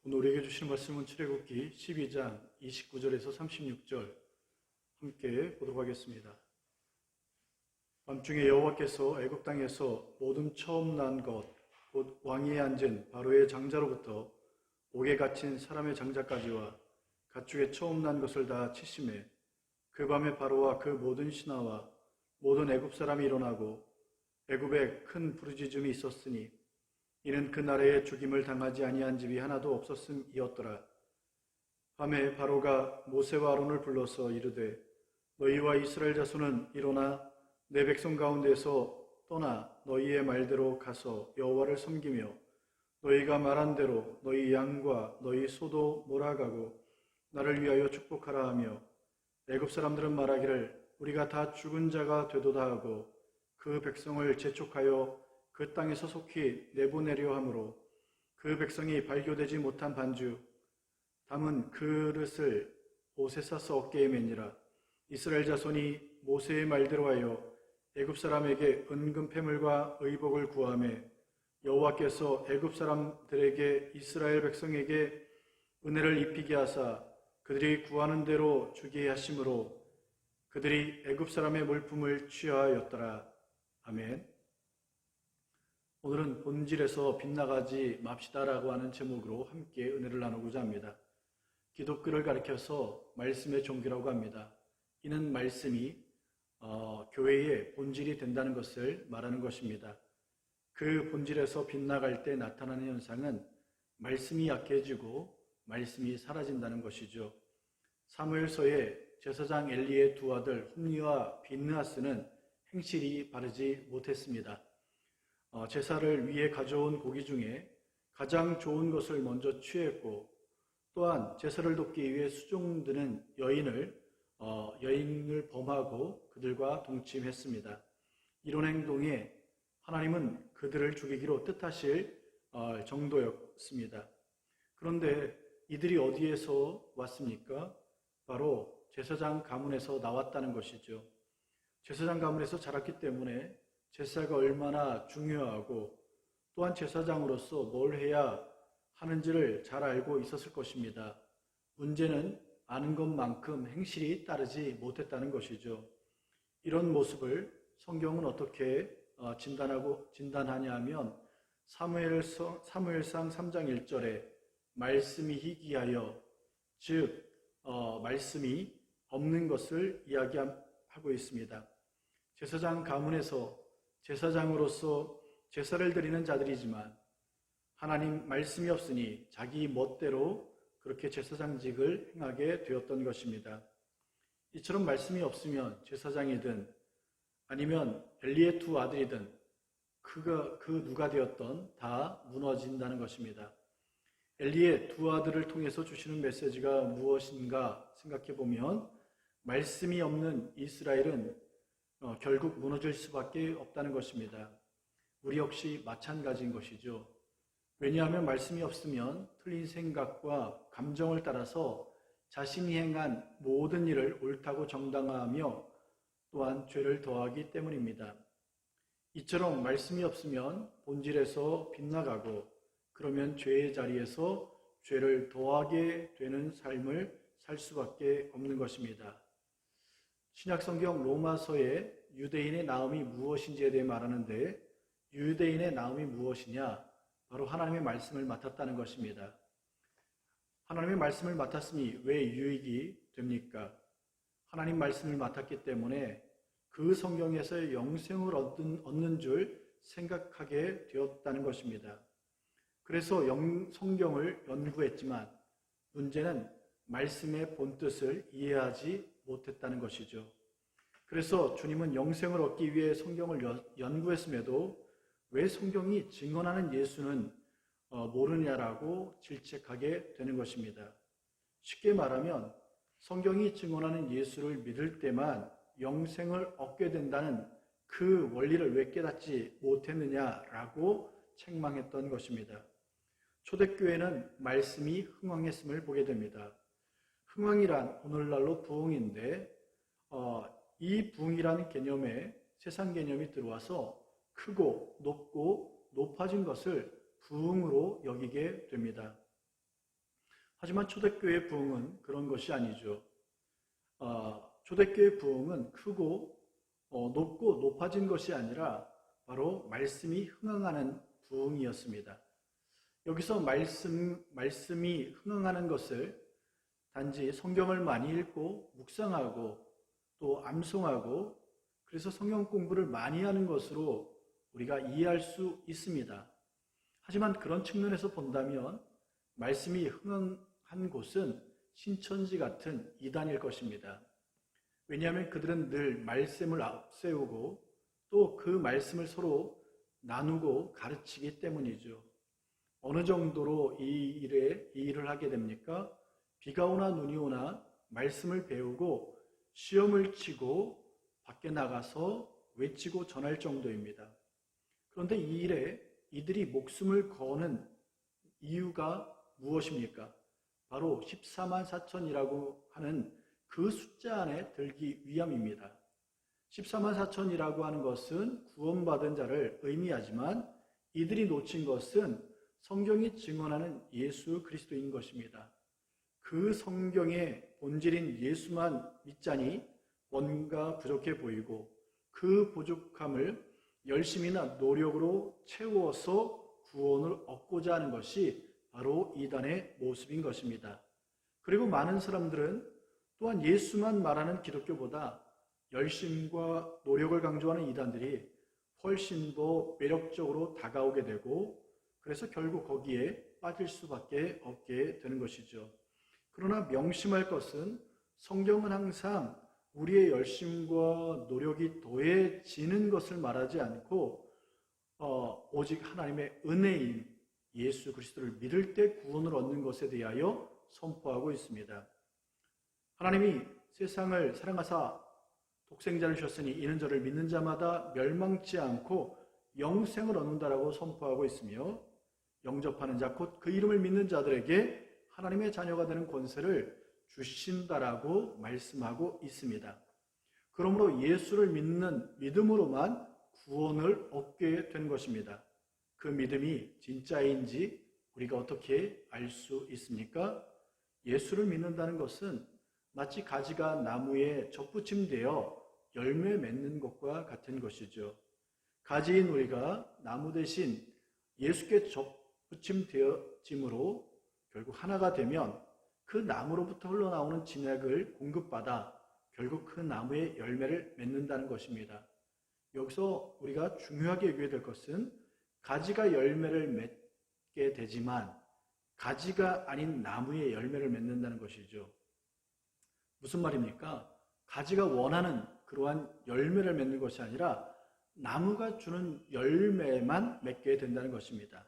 오늘 우리에게 주시는 말씀은 출애굽기 12장 29절에서 36절 함께 보도록 하겠습니다. 밤중에 여호와께서 애굽 땅에서 모든 처음 난 것, 곧 왕위에 앉은 바로의 장자로부터 옥에 갇힌 사람의 장자까지와 가축의 처음 난 것을 다 치심해 그 밤에 바로와 그 모든 신하와 모든 애굽 사람이 일어나고 애굽에 큰 부르짖음이 있었으니 이는 그 나라에 죽임을 당하지 아니한 집이 하나도 없었음이었더라. 밤에 바로가 모세와 아론을 불러서 이르되 너희와 이스라엘 자손은 일어나 내 백성 가운데서 떠나 너희의 말대로 가서 여호와를 섬기며 너희가 말한 대로 너희 양과 너희 소도 몰아가고 나를 위하여 축복하라 하며 애굽 사람들은 말하기를 우리가 다 죽은 자가 되도다 하고 그 백성을 재촉하여 그 땅에서 속히 내보내려 하므로 그 백성이 발교되지 못한 반주 담은 그릇을 옷에 싸서 어깨에 매니라. 이스라엘 자손이 모세의 말대로 하여 애굽 사람에게 은금 패물과 의복을 구하매 여호와께서 애굽 사람들에게 이스라엘 백성에게 은혜를 입히게 하사 그들이 구하는 대로 주게 하심으로 그들이 애굽 사람의 물품을 취하였더라. 아멘. 오늘은 본질에서 빗나가지 맙시다라고 하는 제목으로 함께 은혜를 나누고자 합니다. 기독교를 가리켜서 말씀의 종교라고 합니다. 이는 말씀이 교회의 본질이 된다는 것을 말하는 것입니다. 그 본질에서 빗나갈 때 나타나는 현상은 말씀이 약해지고 말씀이 사라진다는 것이죠. 사무엘서에 제사장 엘리의 두 아들 홈니와 빈느하스는 행실이 바르지 못했습니다. 제사를 위해 가져온 고기 중에 가장 좋은 것을 먼저 취했고 또한 제사를 돕기 위해 수종드는 여인을 범하고 그들과 동침했습니다. 이런 행동에 하나님은 그들을 죽이기로 뜻하실 정도였습니다. 그런데 이들이 어디에서 왔습니까? 바로 제사장 가문에서 나왔다는 것이죠. 제사장 가문에서 자랐기 때문에 제사가 얼마나 중요하고 또한 제사장으로서 뭘 해야 하는지를 잘 알고 있었을 것입니다. 문제는 아는 것만큼 행실이 따르지 못했다는 것이죠. 이런 모습을 성경은 어떻게 진단하냐 하면 사무엘상 3장 1절에 말씀이 희귀하여 즉 말씀이 없는 것을 이야기하고 있습니다. 제사장 가문에서 제사장으로서 제사를 드리는 자들이지만 하나님 말씀이 없으니 자기 멋대로 그렇게 제사장직을 행하게 되었던 것입니다. 이처럼 말씀이 없으면 제사장이든 아니면 엘리의 두 아들이든 그 누가 되었던 다 무너진다는 것입니다. 엘리의 두 아들을 통해서 주시는 메시지가 무엇인가 생각해 보면 말씀이 없는 이스라엘은 결국 무너질 수밖에 없다는 것입니다. 우리 역시 마찬가지인 것이죠. 왜냐하면 말씀이 없으면 틀린 생각과 감정을 따라서 자신이 행한 모든 일을 옳다고 정당화하며 또한 죄를 더하기 때문입니다. 이처럼 말씀이 없으면 본질에서 빗나가고 그러면 죄의 자리에서 죄를 더하게 되는 삶을 살 수밖에 없는 것입니다. 신약성경 로마서에 유대인의 나음이 무엇인지에 대해 말하는데 유대인의 나음이 무엇이냐? 바로 하나님의 말씀을 맡았다는 것입니다. 하나님의 말씀을 맡았으니 왜 유익이 됩니까? 하나님 말씀을 맡았기 때문에 그 성경에서 영생을 얻는 줄 생각하게 되었다는 것입니다. 그래서 성경을 연구했지만 문제는 말씀의 본뜻을 이해하지 못했다는 것이죠. 그래서 주님은 영생을 얻기 위해 성경을 연구했음에도 왜 성경이 증언하는 예수는 모르냐라고 질책하게 되는 것입니다. 쉽게 말하면 성경이 증언하는 예수를 믿을 때만 영생을 얻게 된다는 그 원리를 왜 깨닫지 못했느냐라고 책망했던 것입니다. 초대교회는 말씀이 흥왕했음을 보게 됩니다. 흥왕이란 오늘날로 부흥인데 이 부흥이라는 개념에 세상 개념이 들어와서 크고 높고 높아진 것을 부흥으로 여기게 됩니다. 하지만 초대교회의 부흥은 그런 것이 아니죠. 초대교회의 부흥은 크고 높고 높아진 것이 아니라 바로 말씀이 흥황하는 부흥이었습니다. 여기서 말씀이 흥황하는 것을 단지 성경을 많이 읽고 묵상하고 또 암송하고 그래서 성경 공부를 많이 하는 것으로 우리가 이해할 수 있습니다. 하지만 그런 측면에서 본다면 말씀이 흥황한 곳은 신천지 같은 이단일 것입니다. 왜냐하면 그들은 늘 말씀을 앞세우고 또 그 말씀을 서로 나누고 가르치기 때문이죠. 어느 정도로 이 일을 하게 됩니까? 비가 오나 눈이 오나 말씀을 배우고 시험을 치고 밖에 나가서 외치고 전할 정도입니다. 그런데 이 일에 이들이 목숨을 거는 이유가 무엇입니까? 바로 14만 4천이라고 하는 그 숫자 안에 들기 위함입니다. 14만 4천이라고 하는 것은 구원받은 자를 의미하지만 이들이 놓친 것은 성경이 증언하는 예수 그리스도인 것입니다. 그 성경의 본질인 예수만 믿자니 뭔가 부족해 보이고 그 부족함을 열심히나 노력으로 채워서 구원을 얻고자 하는 것이 바로 이단의 모습인 것입니다. 그리고 많은 사람들은 또한 예수만 말하는 기독교보다 열심과 노력을 강조하는 이단들이 훨씬 더 매력적으로 다가오게 되고 그래서 결국 거기에 빠질 수밖에 없게 되는 것이죠. 그러나 명심할 것은 성경은 항상 우리의 열심과 노력이 더해지는 것을 말하지 않고 오직 하나님의 은혜인 예수 그리스도를 믿을 때 구원을 얻는 것에 대하여 선포하고 있습니다. 하나님이 세상을 사랑하사 독생자를 주셨으니 이는 저를 믿는 자마다 멸망치 않고 영생을 얻는다라고 선포하고 있으며 영접하는 자 곧 그 이름을 믿는 자들에게 하나님의 자녀가 되는 권세를 주신다라고 말씀하고 있습니다. 그러므로 예수를 믿는 믿음으로만 구원을 얻게 된 것입니다. 그 믿음이 진짜인지 우리가 어떻게 알 수 있습니까? 예수를 믿는다는 것은 마치 가지가 나무에 접붙임되어 열매 맺는 것과 같은 것이죠. 가지인 우리가 나무 대신 예수께 접붙임되어짐으로 결국 하나가 되면 그 나무로부터 흘러나오는 진액을 공급받아 결국 그 나무의 열매를 맺는다는 것입니다. 여기서 우리가 중요하게 여겨야 될 것은 가지가 열매를 맺게 되지만 가지가 아닌 나무의 열매를 맺는다는 것이죠. 무슨 말입니까? 가지가 원하는 그러한 열매를 맺는 것이 아니라 나무가 주는 열매만 맺게 된다는 것입니다.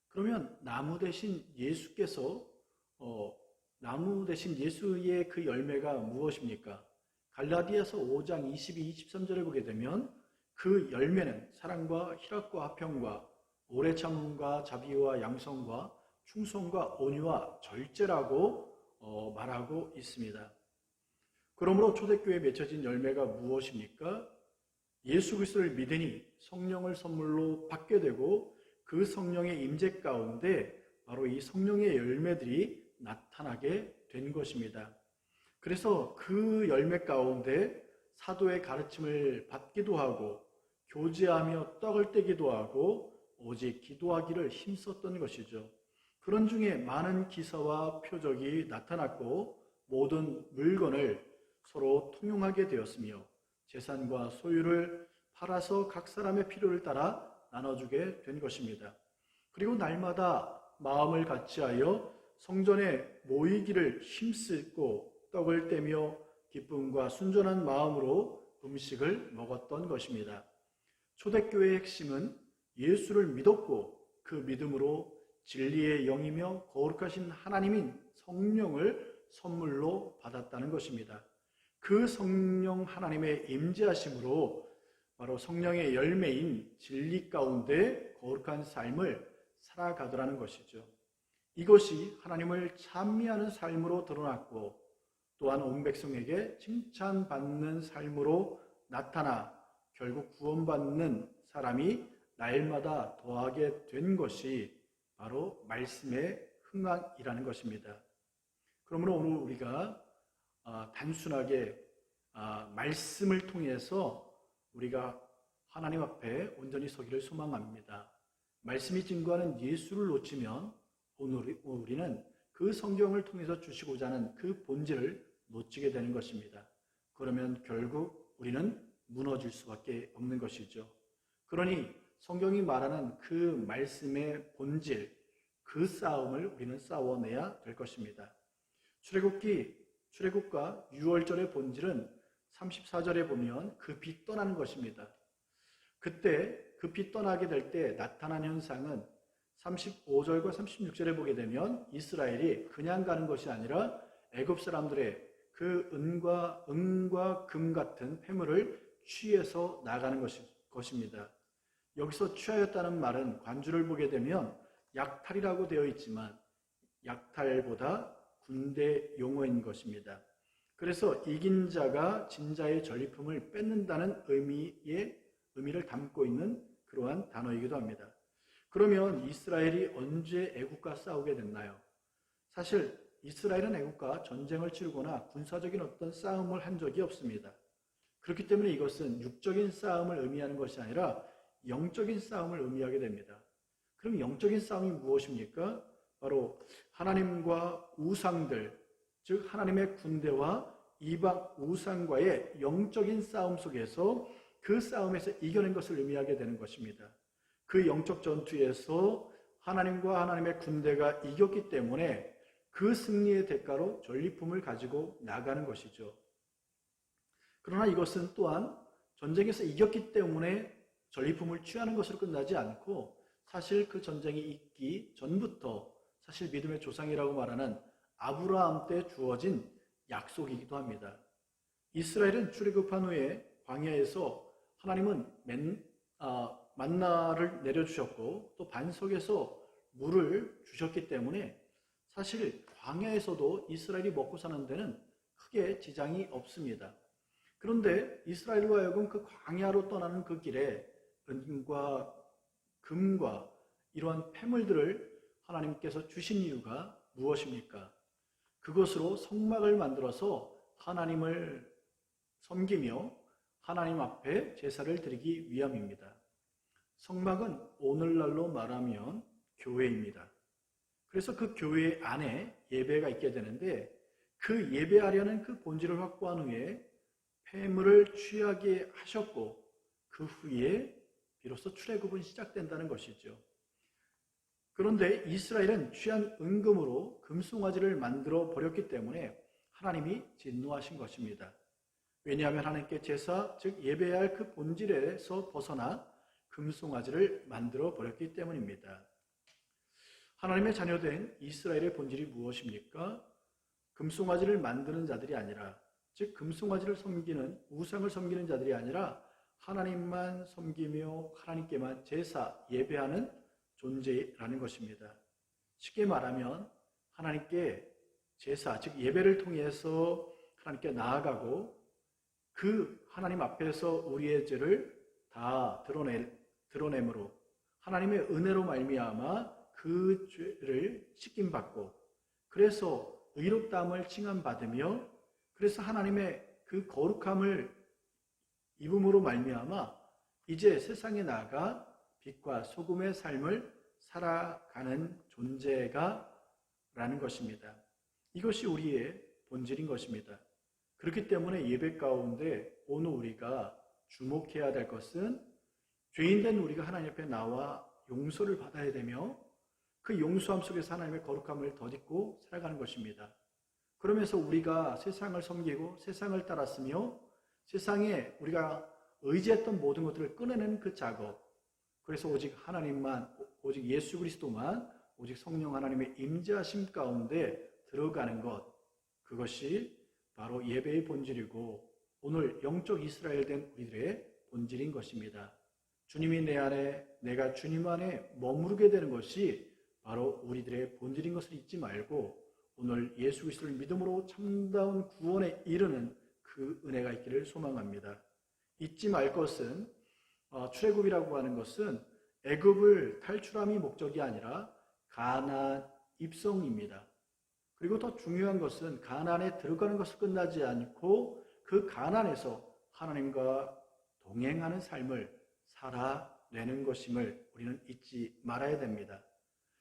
그러면 나무 대신 예수께서 나무 대신 예수의 그 열매가 무엇입니까? 갈라디아서 5장 22, 23절에 보게 되면 그 열매는 사랑과 희락과 화평과 오래 참음과 자비와 양성과 충성과 온유와 절제라고 말하고 있습니다. 그러므로 초대교회에 맺혀진 열매가 무엇입니까? 예수 그리스도를 믿으니 성령을 선물로 받게 되고 그 성령의 임재 가운데 바로 이 성령의 열매들이 나타나게 된 것입니다. 그래서 그 열매 가운데 사도의 가르침을 받기도 하고 교제하며 떡을 떼기도 하고 오직 기도하기를 힘썼던 것이죠. 그런 중에 많은 기사와 표적이 나타났고 모든 물건을 서로 통용하게 되었으며 재산과 소유를 팔아서 각 사람의 필요를 따라 나눠주게 된 것입니다. 그리고 날마다 마음을 같이하여 성전에 모이기를 힘쓰고 떡을 떼며 기쁨과 순전한 마음으로 음식을 먹었던 것입니다. 초대교회의 핵심은 예수를 믿었고 그 믿음으로 진리의 영이며 거룩하신 하나님인 성령을 선물로 받았다는 것입니다. 그 성령 하나님의 임재하심으로 바로 성령의 열매인 진리 가운데 거룩한 삶을 살아가더라는 것이죠. 이것이 하나님을 찬미하는 삶으로 드러났고 또한 온 백성에게 칭찬받는 삶으로 나타나 결국 구원받는 사람이 날마다 더하게 된 것이 바로 말씀의 흥황이라는 것입니다. 그러므로 오늘 우리가 단순하게 말씀을 통해서 우리가 하나님 앞에 온전히 서기를 소망합니다. 말씀이 증거하는 예수를 놓치면 오늘 우리는 그 성경을 통해서 주시고자 하는 그 본질을 놓치게 되는 것입니다. 그러면 결국 우리는 무너질 수밖에 없는 것이죠. 그러니 성경이 말하는 그 말씀의 본질, 그 싸움을 우리는 싸워내야 될 것입니다. 출애굽과 유월절의 본질은 34절에 보면 그 빛 떠나는 것입니다. 그때 그 빛 떠나게 될 때 나타난 현상은 35절과 36절에 보게 되면 이스라엘이 그냥 가는 것이 아니라 애굽 사람들의 그 은과 금 같은 폐물을 취해서 나가는 것입니다. 여기서 취하였다는 말은 관주를 보게 되면 약탈이라고 되어 있지만 약탈보다 군대 용어인 것입니다. 그래서 이긴 자가 진 자의 전리품을 뺏는다는 의미를 담고 있는 그러한 단어이기도 합니다. 그러면 이스라엘이 언제 애국과 싸우게 됐나요? 사실 이스라엘은 애국과 전쟁을 치르거나 군사적인 어떤 싸움을 한 적이 없습니다. 그렇기 때문에 이것은 육적인 싸움을 의미하는 것이 아니라 영적인 싸움을 의미하게 됩니다. 그럼 영적인 싸움이 무엇입니까? 바로 하나님과 우상들, 즉 하나님의 군대와 이방 우상과의 영적인 싸움 속에서 그 싸움에서 이겨낸 것을 의미하게 되는 것입니다. 그 영적 전투에서 하나님과 하나님의 군대가 이겼기 때문에 그 승리의 대가로 전리품을 가지고 나가는 것이죠. 그러나 이것은 또한 전쟁에서 이겼기 때문에 전리품을 취하는 것으로 끝나지 않고 사실 그 전쟁이 있기 전부터 사실 믿음의 조상이라고 말하는 아브라함 때 주어진 약속이기도 합니다. 이스라엘은 출애굽한 후에 광야에서 하나님은 만나를 내려주셨고 또 반석에서 물을 주셨기 때문에 사실 광야에서도 이스라엘이 먹고 사는 데는 크게 지장이 없습니다. 그런데 이스라엘과 하여금 그 광야로 떠나는 그 길에 은과 금과 이러한 폐물들을 하나님께서 주신 이유가 무엇입니까? 그것으로 성막을 만들어서 하나님을 섬기며 하나님 앞에 제사를 드리기 위함입니다. 성막은 오늘날로 말하면 교회입니다. 그래서 그 교회 안에 예배가 있게 되는데 그 예배하려는 그 본질을 확보한 후에 폐물을 취하게 하셨고 그 후에 비로소 출애굽은 시작된다는 것이죠. 그런데 이스라엘은 취한 은금으로 금송아지를 만들어 버렸기 때문에 하나님이 진노하신 것입니다. 왜냐하면 하나님께 제사, 즉 예배해야 할 그 본질에서 벗어나 금송아지를 만들어 버렸기 때문입니다. 하나님의 자녀된 이스라엘의 본질이 무엇입니까? 금송아지를 만드는 자들이 아니라, 즉 금송아지를 섬기는, 우상을 섬기는 자들이 아니라 하나님만 섬기며 하나님께만 제사, 예배하는 존재라는 것입니다. 쉽게 말하면 하나님께 제사, 즉 예배를 통해서 하나님께 나아가고 그 하나님 앞에서 우리의 죄를 다 드러내므로 하나님의 은혜로 말미암아 그 죄를 씻김받고 그래서 의롭다함을 칭함받으며 그래서 하나님의 그 거룩함을 입음으로 말미암아 이제 세상에 나아가 빛과 소금의 삶을 살아가는 존재가 라는 것입니다. 이것이 우리의 본질인 것입니다. 그렇기 때문에 예배 가운데 오늘 우리가 주목해야 될 것은 죄인된 우리가 하나님 앞에 나와 용서를 받아야 되며 그 용서함 속에서 하나님의 거룩함을 덧입고 살아가는 것입니다. 그러면서 우리가 세상을 섬기고 세상을 따랐으며 세상에 우리가 의지했던 모든 것들을 끊어내는 그 작업, 그래서 오직 하나님만, 오직 예수 그리스도만, 오직 성령 하나님의 임재하심 가운데 들어가는 것, 그것이 바로 예배의 본질이고 오늘 영적 이스라엘 된 우리들의 본질인 것입니다. 주님이 내 안에, 내가 주님 안에 머무르게 되는 것이 바로 우리들의 본질인 것을 잊지 말고 오늘 예수 그리스도를 믿음으로 참다운 구원에 이르는 그 은혜가 있기를 소망합니다. 잊지 말 것은 출애굽이라고 하는 것은 애굽을 탈출함이 목적이 아니라 가나안 입성입니다. 그리고 더 중요한 것은 가나안에 들어가는 것을 끝나지 않고 그 가나안에서 하나님과 동행하는 삶을 살아내는 것임을 우리는 잊지 말아야 됩니다.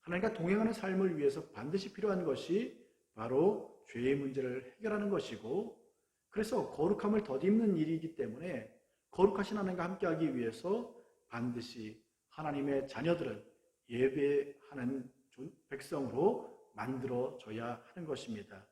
하나님과 동행하는 삶을 위해서 반드시 필요한 것이 바로 죄의 문제를 해결하는 것이고, 그래서 거룩함을 덧입는 일이기 때문에 거룩하신 하나님과 함께하기 위해서 반드시 하나님의 자녀들은 예배하는 백성으로 만들어져야 하는 것입니다.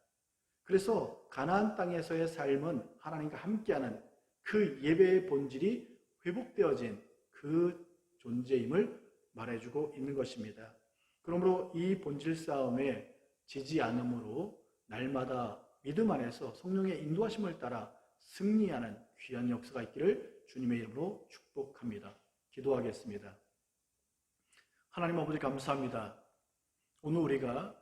그래서 가나안 땅에서의 삶은 하나님과 함께하는 그 예배의 본질이 회복되어진 그 존재임을 말해주고 있는 것입니다. 그러므로 이 본질 싸움에 지지 않음으로 날마다 믿음 안에서 성령의 인도하심을 따라 승리하는 귀한 역사가 있기를 주님의 이름으로 축복합니다. 기도하겠습니다. 하나님 아버지 감사합니다. 오늘 우리가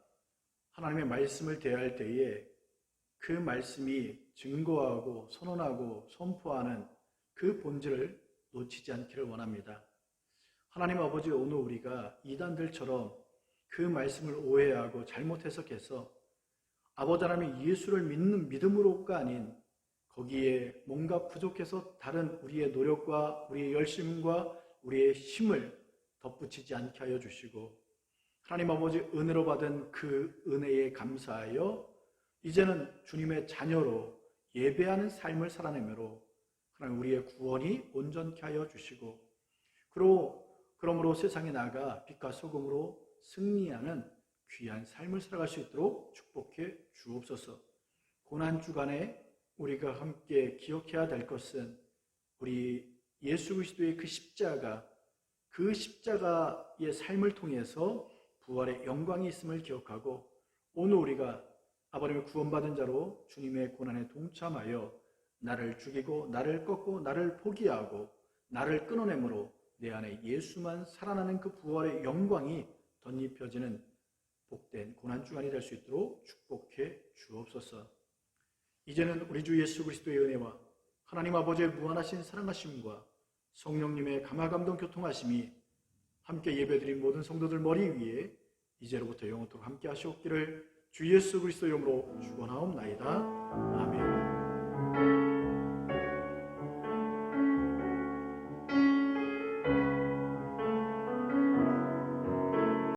하나님의 말씀을 대할 때에 그 말씀이 증거하고 선언하고 선포하는 그 본질을 놓치지 않기를 원합니다. 하나님 아버지, 오늘 우리가 이단들처럼 그 말씀을 오해하고 잘못 해석해서 아버지 하나님 예수를 믿는 믿음으로가 아닌 거기에 뭔가 부족해서 다른 우리의 노력과 우리의 열심과 우리의 힘을 덧붙이지 않게 하여 주시고, 하나님 아버지 은혜로 받은 그 은혜에 감사하여 이제는 주님의 자녀로 예배하는 삶을 살아내므로 하나님 우리의 구원이 온전케 하여 주시고, 그러므로 세상에 나가 빛과 소금으로 승리하는 귀한 삶을 살아갈 수 있도록 축복해 주옵소서. 고난주간에 우리가 함께 기억해야 될 것은 우리 예수 그리스도의 그 십자가, 그 십자가의 삶을 통해서 부활의 영광이 있음을 기억하고, 오늘 우리가 아버님의 구원받은 자로 주님의 고난에 동참하여 나를 죽이고 나를 꺾고 나를 포기하고 나를 끊어내므로 내 안에 예수만 살아나는 그 부활의 영광이 덧입혀지는 복된 고난주간이 될 수 있도록 축복해 주옵소서. 이제는 우리 주 예수 그리스도의 은혜와 하나님 아버지의 무한하신 사랑하심과 성령님의 감화감동 교통하심이 함께 예배드린 모든 성도들 머리 위에 이제로부터 영원토록 함께 하시옵기를 주 예수 그리스도 이름으로 축원하옵나이다. 아멘.